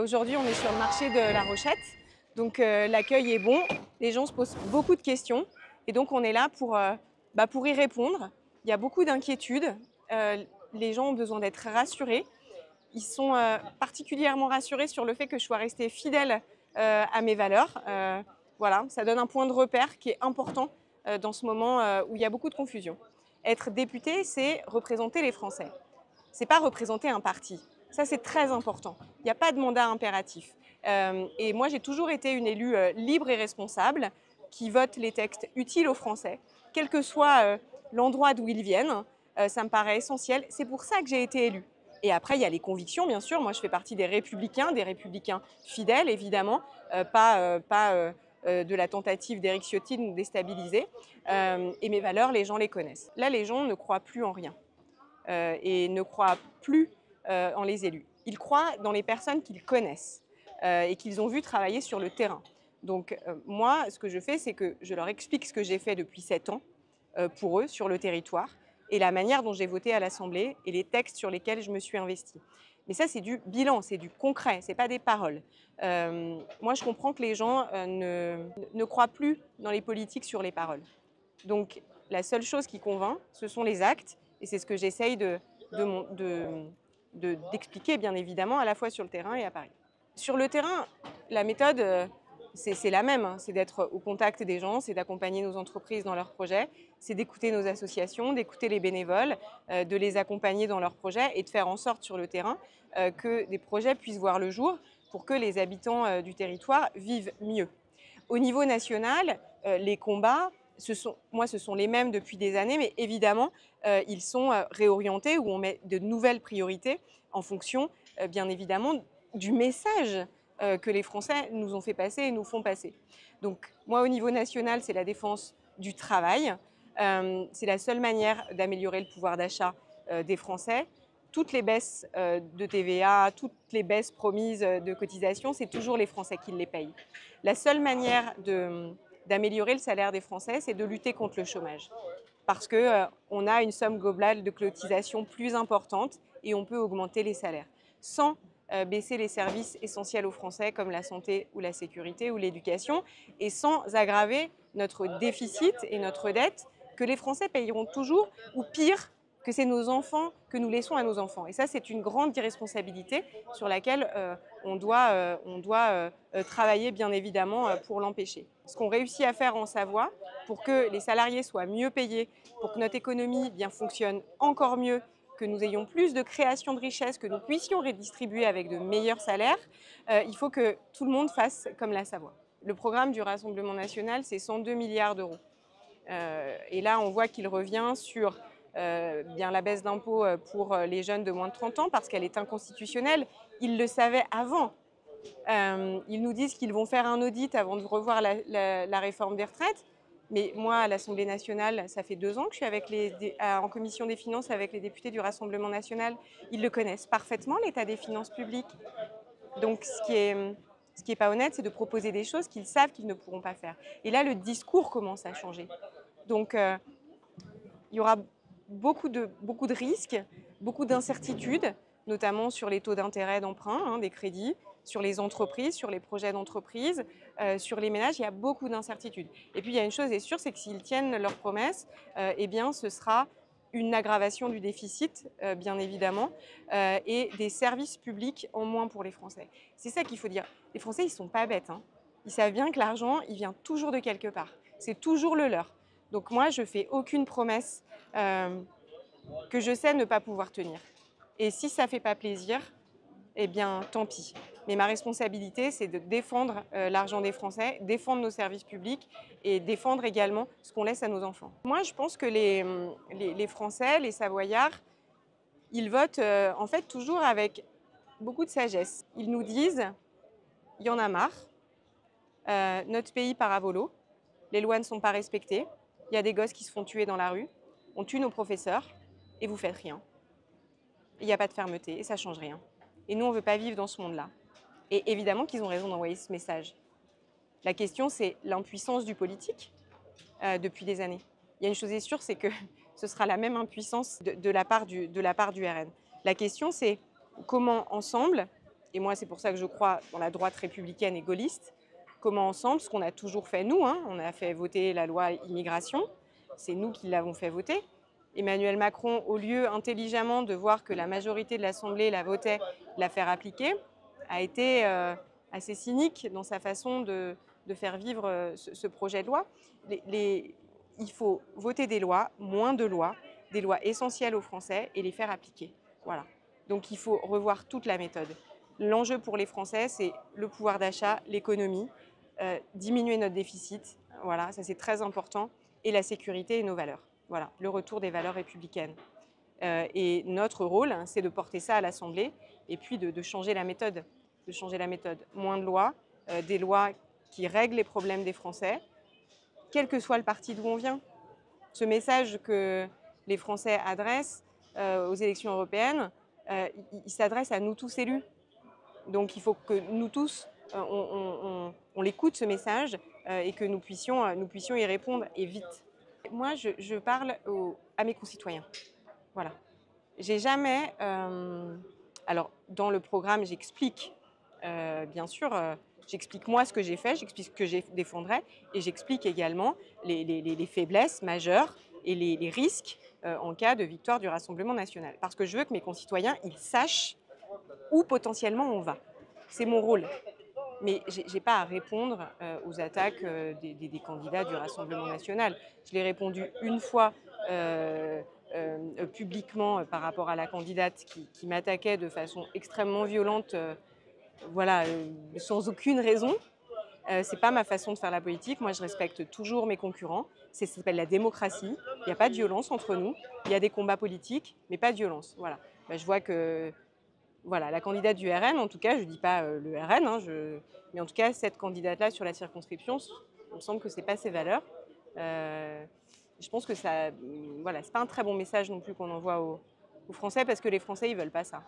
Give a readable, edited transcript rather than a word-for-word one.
Aujourd'hui, on est sur le marché de la Rochette, donc l'accueil est bon, les gens se posent beaucoup de questions et donc on est là pour y répondre. Il y a beaucoup d'inquiétudes, les gens ont besoin d'être rassurés. Ils sont particulièrement rassurés sur le fait que je sois restée fidèle à mes valeurs. Voilà, ça donne un point de repère qui est important dans ce moment où il y a beaucoup de confusion. Être député, c'est représenter les Français. C'est pas représenter un parti. Ça, c'est très important. Il n'y a pas de mandat impératif. Et moi, j'ai toujours été une élue libre et responsable qui vote les textes utiles aux Français, quel que soit l'endroit d'où ils viennent. Ça me paraît essentiel. C'est pour ça que j'ai été élue. Et après, il y a les convictions, bien sûr. Moi, je fais partie des républicains fidèles, évidemment, pas de la tentative d'Éric Ciotti de nous déstabiliser. Et mes valeurs, les gens les connaissent. Là, les gens ne croient plus en rien. Et ne croient plus en les élus. Ils croient dans les personnes qu'ils connaissent et qu'ils ont vu travailler sur le terrain. Donc moi, ce que je fais, c'est que je leur explique ce que j'ai fait depuis 7 ans pour eux sur le territoire et la manière dont j'ai voté à l'Assemblée et les textes sur lesquels je me suis investie. Mais ça, c'est du bilan, c'est du concret, c'est pas des paroles. Moi, je comprends que les gens ne croient plus dans les politiques sur les paroles. Donc, la seule chose qui convainc, ce sont les actes, et c'est ce que j'essaye d'expliquer, bien évidemment, à la fois sur le terrain et à Paris. Sur le terrain, la méthode, c'est la même, hein. C'est d'être au contact des gens, c'est d'accompagner nos entreprises dans leurs projets, c'est d'écouter nos associations, d'écouter les bénévoles, de les accompagner dans leurs projets et de faire en sorte sur le terrain que des projets puissent voir le jour pour que les habitants du territoire vivent mieux. Au niveau national, les combats, ce sont les mêmes depuis des années, mais évidemment, ils sont réorientés où on met de nouvelles priorités en fonction, bien évidemment, du message que les Français nous ont fait passer et nous font passer. Donc, moi, au niveau national, c'est la défense du travail. C'est la seule manière d'améliorer le pouvoir d'achat des Français. Toutes les baisses de TVA, toutes les baisses promises de cotisations, c'est toujours les Français qui les payent. La seule manière d'améliorer le salaire des Français, c'est de lutter contre le chômage. Parce qu'on a une somme globale de cotisation plus importante et on peut augmenter les salaires sans baisser les services essentiels aux Français comme la santé ou la sécurité ou l'éducation et sans aggraver notre déficit et notre dette que les Français payeront toujours ou pire, que c'est nos enfants que nous laissons à nos enfants. Et ça, c'est une grande irresponsabilité sur laquelle on doit travailler bien évidemment pour l'empêcher. Ce qu'on réussit à faire en Savoie pour que les salariés soient mieux payés, pour que notre économie fonctionne encore mieux, que nous ayons plus de création de richesses, que nous puissions redistribuer avec de meilleurs salaires, il faut que tout le monde fasse comme la Savoie. Le programme du Rassemblement national, c'est 102 milliards d'euros. Et là, on voit qu'il revient sur bien la baisse d'impôts pour les jeunes de moins de 30 ans parce qu'elle est inconstitutionnelle. Ils le savaient avant. Ils nous disent qu'ils vont faire un audit avant de revoir la réforme des retraites. Mais moi, à l'Assemblée nationale, ça fait 2 ans que je suis en commission des finances avec les députés du Rassemblement national. Ils le connaissent parfaitement, l'état des finances publiques. Donc, ce qui est pas honnête, c'est de proposer des choses qu'ils savent qu'ils ne pourront pas faire. Et là, le discours commence à changer. Donc, il y aura beaucoup de risques, beaucoup d'incertitudes, notamment sur les taux d'intérêt d'emprunt, des crédits, sur les entreprises, sur les projets d'entreprise, sur les ménages, il y a beaucoup d'incertitudes. Et puis il y a une chose est sûre, c'est que s'ils tiennent leurs promesses, eh bien ce sera une aggravation du déficit, bien évidemment, et des services publics en moins pour les Français. C'est ça qu'il faut dire. Les Français, ils ne sont pas bêtes, hein. Ils savent bien que l'argent, il vient toujours de quelque part. C'est toujours le leur. Donc moi, je ne fais aucune promesse que je sais ne pas pouvoir tenir. Et si ça ne fait pas plaisir, eh bien, tant pis. Mais ma responsabilité, c'est de défendre l'argent des Français, défendre nos services publics et défendre également ce qu'on laisse à nos enfants. Moi, je pense que les Français, les Savoyards, ils votent en fait toujours avec beaucoup de sagesse. Ils nous disent, il y en a marre, notre pays part à volo, les lois ne sont pas respectées, il y a des gosses qui se font tuer dans la rue, on tue nos professeurs et vous faites rien. Il n'y a pas de fermeté et ça ne change rien. Et nous, on ne veut pas vivre dans ce monde-là. Et évidemment qu'ils ont raison d'envoyer ce message. La question, c'est l'impuissance du politique depuis des années. Il y a une chose est sûre, c'est que ce sera la même impuissance de la part du RN. La question, c'est comment, ensemble, Et moi, c'est pour ça que je crois dans la droite républicaine et gaulliste. Comment ensemble, ce qu'on a toujours fait nous, on a fait voter la loi immigration, c'est nous qui l'avons fait voter. Emmanuel Macron, au lieu intelligemment de voir que la majorité de l'Assemblée la votait, la faire appliquer, a été assez cynique dans sa façon de faire vivre ce projet de loi. Il faut voter des lois, moins de lois, des lois essentielles aux Français et les faire appliquer. Voilà. Donc il faut revoir toute la méthode. L'enjeu pour les Français, c'est le pouvoir d'achat, l'économie, diminuer notre déficit, voilà, ça c'est très important, et la sécurité et nos valeurs. Voilà, le retour des valeurs républicaines. Et notre rôle, c'est de porter ça à l'Assemblée et puis de changer la méthode. De changer la méthode. Moins de lois, des lois qui règlent les problèmes des Français, quel que soit le parti d'où on vient. Ce message que les Français adressent aux élections européennes, il s'adresse à nous tous élus. Donc il faut que nous tous, on l'écoute ce message et que nous puissions y répondre et vite. Moi, je parle à mes concitoyens. Voilà. J'ai jamais... alors, dans le programme, j'explique, bien sûr, j'explique moi ce que j'ai fait, j'explique ce que je défendrai et j'explique également les faiblesses majeures et les risques en cas de victoire du Rassemblement national. Parce que je veux que mes concitoyens, ils sachent où potentiellement on va. C'est mon rôle. Mais je n'ai pas à répondre aux attaques des candidats du Rassemblement national. Je l'ai répondu une fois publiquement par rapport à la candidate qui m'attaquait de façon extrêmement violente, voilà, sans aucune raison. Ce n'est pas ma façon de faire la politique. Moi, je respecte toujours mes concurrents. Ça s'appelle la démocratie. Il n'y a pas de violence entre nous. Il y a des combats politiques, mais pas de violence. Voilà. Ben, je vois que voilà, la candidate du RN, en tout cas, je ne dis pas le RN, mais en tout cas, cette candidate-là sur la circonscription, il me semble que ce n'est pas ses valeurs. Je pense que ça, voilà, ce n'est pas un très bon message non plus qu'on envoie aux Français parce que les Français, ils ne veulent pas ça.